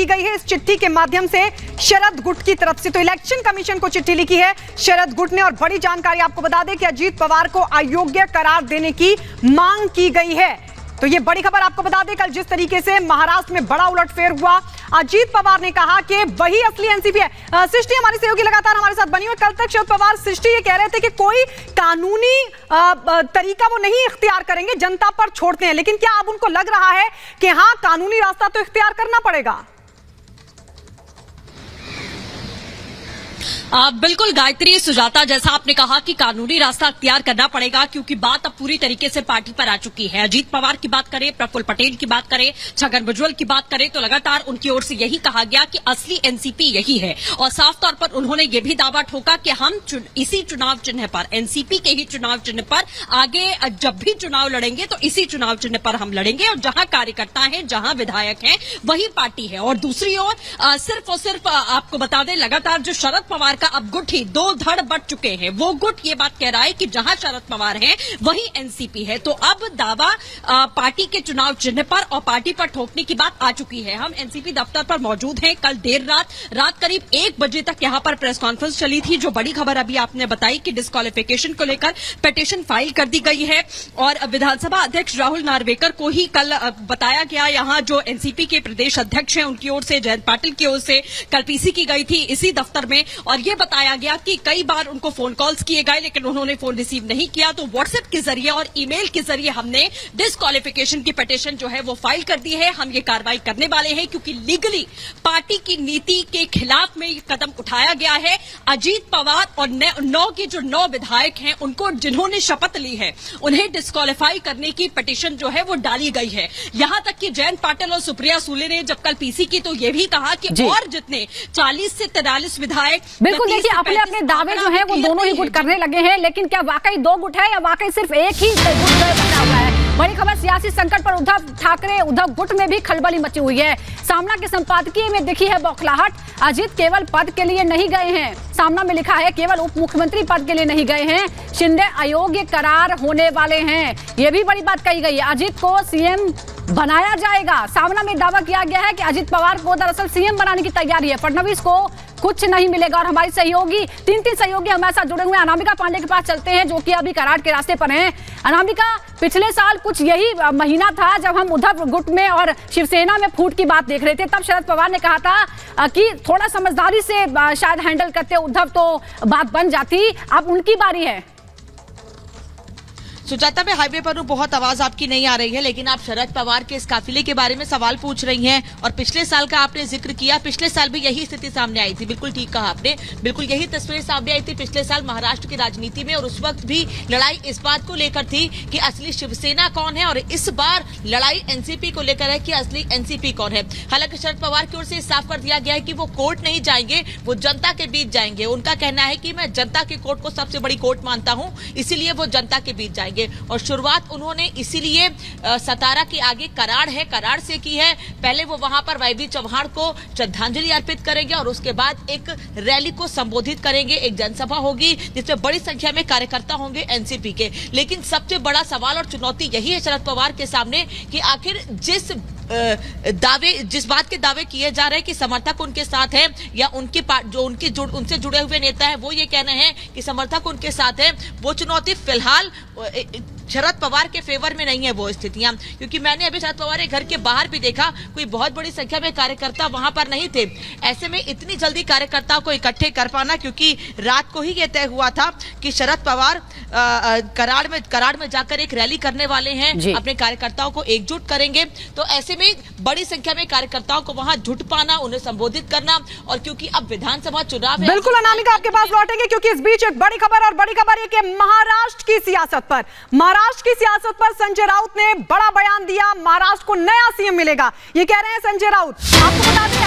की गई है इस चिट्ठी के माध्यम से शरद गुट की तरफ से। तो इलेक्शन कमीशन को चिट्ठी लिखी है शरद गुट ने और बड़ी जानकारी आपको बता दें कि अजीत पवार को अयोग्य करार देने की मांग की गई है। तो ये बड़ी खबर आपको बता दें, कल जिस तरीके से महाराष्ट्र में बड़ा उलटफेर हुआ, अजीत पवार ने कहा कि वही असली एनसीपी है। सृष्टि हमारी सहयोगी लगातार हमारे साथ बनी हुई। कल तक शरद पवार सृष्टि ये कह रहे थे कि कोई कानूनी तरीका वो नहीं इख्तियार करेंगे, जनता पर छोड़ते हैं, लेकिन क्या अब उनको लग रहा है कि हाँ कानूनी रास्ता तो इख्तियार करना पड़ेगा? बिल्कुल गायत्री, सुजाता, जैसा आपने कहा कि कानूनी रास्ता अख्तियार करना पड़ेगा, क्योंकि बात अब पूरी तरीके से पार्टी पर आ चुकी है। अजीत पवार की बात करें, प्रफुल्ल पटेल की बात करें, छगन भुजबल की बात करें, तो लगातार उनकी ओर से यही कहा गया कि असली एनसीपी यही है। और साफ तौर पर उन्होंने ये भी दावा ठोका कि हम इसी चुनाव चिन्ह पर, एनसीपी के ही चुनाव चिन्ह पर आगे जब भी चुनाव लड़ेंगे तो इसी चुनाव चिन्ह पर हम लड़ेंगे, और जहां कार्यकर्ता हैं, जहां विधायक हैं, वही पार्टी है। और दूसरी ओर सिर्फ और सिर्फ आपको बता दें, लगातार जो शरद पवार का अब गुट ही दो धड़ बढ़ चुके हैं। वो गुट ये बात कह रहा है कि जहां शरद पवार हैं वही एनसीपी है। तो अब दावा पार्टी के चुनाव चिन्ह पर और पार्टी पर ठोकने की बात आ चुकी है। हम एनसीपी दफ्तर पर मौजूद हैं। कल देर रात करीब 1 बजे तक यहां पर प्रेस कॉन्फ्रेंस चली थी। जो बड़ी खबर अभी आपने बताई कि डिस्क्वालिफिकेशन को लेकर पिटीशन फाइल कर दी गई है, और विधानसभा अध्यक्ष राहुल नार्वेकर को ही कल बताया गया। यहां जो एनसीपी के प्रदेश अध्यक्ष हैं उनकी ओर से, जयंत पाटिल की ओर से कल पीसी की गई थी इसी दफ्तर में, और ये बताया गया कि कई बार उनको फोन कॉल्स किए गए लेकिन उन्होंने फोन रिसीव नहीं किया। तो व्हाट्सएप के जरिए और ईमेल के जरिए हमने डिस्क्वालिफिकेशन की पिटीशन जो है वो फाइल कर दी है। हम ये कार्रवाई करने वाले हैं क्योंकि लीगली पार्टी की नीति के खिलाफ में ये कदम उठाया गया है। अजीत पवार और 9 विधायक हैं, उनको जिन्होंने शपथ ली है उन्हें डिस्क्वालीफाई करने की पिटीशन जो है वो डाली गई है। यहां तक कि जयंत पाटिल और सुप्रिया सुले ने जब कल पीसी की तो ये भी कहा कि और जितने 40 से 43 विधायक, बिल्कुल देखिए अपने अपने दावे जो है वो दोनों ही गुट करने लगे हैं, लेकिन क्या वाकई 2 गुट है या वाकई सिर्फ एक ही गुट बना हुआ है? बड़ी खबर, सियासी संकट पर उद्धव गुट में भी खलबली मची हुई है। सामना के संपादकीय में दिखी है बौखलाहट। अजीत केवल पद के लिए नहीं गए हैं, सामना में लिखा है केवल उप मुख्यमंत्री पद के लिए नहीं गए हैं, शिंदे अयोग्य करार होने वाले हैं। यह भी बड़ी बात कही गई है। अजीत को सीएम बनाया जाएगा। सामना में दावा किया गया है कि अजीत पवार को दरअसल सीएम बनाने की तैयारी है, फडणवीस को कुछ नहीं मिलेगा। और हमारी सहयोगी 3 सहयोगी हमारे साथ जुड़े हुए हैं। अनामिका पांडे के पास चलते हैं जो कि अभी करार के रास्ते पर हैं। अनामिका, पिछले साल कुछ यही महीना था जब हम उद्धव गुट में और शिवसेना में फूट की बात देख रहे थे, तब शरद पवार ने कहा था कि थोड़ा समझदारी से शायद हैंडल करते उद्धव तो बात बन जाती। अब उनकी बारी है। सुजाता, मैं हाईवे पर हूँ, बहुत आवाज आपकी नहीं आ रही है, लेकिन आप शरद पवार के इस काफिले के बारे में सवाल पूछ रही हैं और पिछले साल का आपने जिक्र किया। पिछले साल भी यही स्थिति सामने आई थी, बिल्कुल ठीक कहा आपने, बिल्कुल यही तस्वीर सामने आई थी पिछले साल महाराष्ट्र की राजनीति में। और उस वक्त भी लड़ाई इस बात को लेकर थी कि असली शिवसेना कौन है, और इस बार लड़ाई एनसीपी को लेकर है कि असली एनसीपी कौन है। हालांकि शरद पवार की ओर से साफ कर दिया गया है कि वो कोर्ट नहीं जाएंगे, वो जनता के बीच जाएंगे। उनका कहना है कि मैं जनता की कोर्ट को सबसे बड़ी कोर्ट मानता हूँ, इसीलिए वो जनता के बीच जाएंगे। और शुरुआत उन्होंने इसीलिए सतारा के आगे कराड़ से की है। पहले वो वहां पर वाईबी चौहान को श्रद्धांजलि अर्पित करेंगे और उसके बाद एक रैली को संबोधित करेंगे, एक जनसभा होगी जिसमें बड़ी संख्या में कार्यकर्ता होंगे एनसीपी के। लेकिन सबसे बड़ा सवाल और चुनौती यही है शरद पवार के सामने कि आखिर जिस बात के दावे किए जा रहे हैं कि समर्थक उनके साथ हैं या उनसे जुड़े हुए नेता हैं, वो ये कहना है कि समर्थक उनके साथ हैं, वो चुनौती फिलहाल शरद पवार के फेवर में नहीं है वो स्थितियां। क्योंकि मैंने अभी शरद पवार के घर के बाहर भी देखा, कोई बहुत बड़ी संख्या में कार्यकर्ता वहां पर नहीं थे। ऐसे में इतनी जल्दी कार्यकर्ताओं को इकट्ठे कर पाना, क्योंकि रात को ही यह तय हुआ था कि शरद पवार कराड़ में जाकर एक रैली करने वाले हैं, अपने कार्यकर्ताओं को एकजुट करेंगे। तो ऐसे में बड़ी संख्या में कार्यकर्ताओं को वहां जुट पाना, उन्हें संबोधित करना, और क्योंकि अब विधानसभा चुनाव है। बिल्कुल अनामिका, आपके पास लौटेंगे क्योंकि इस बीच एक बड़ी खबर, और बड़ी खबर ये कि महाराष्ट्र की सियासत पर संजय राउत ने बड़ा बयान दिया। महाराष्ट्र को नया सीएम मिलेगा, ये कह रहे हैं संजय राउत। आपको बता दें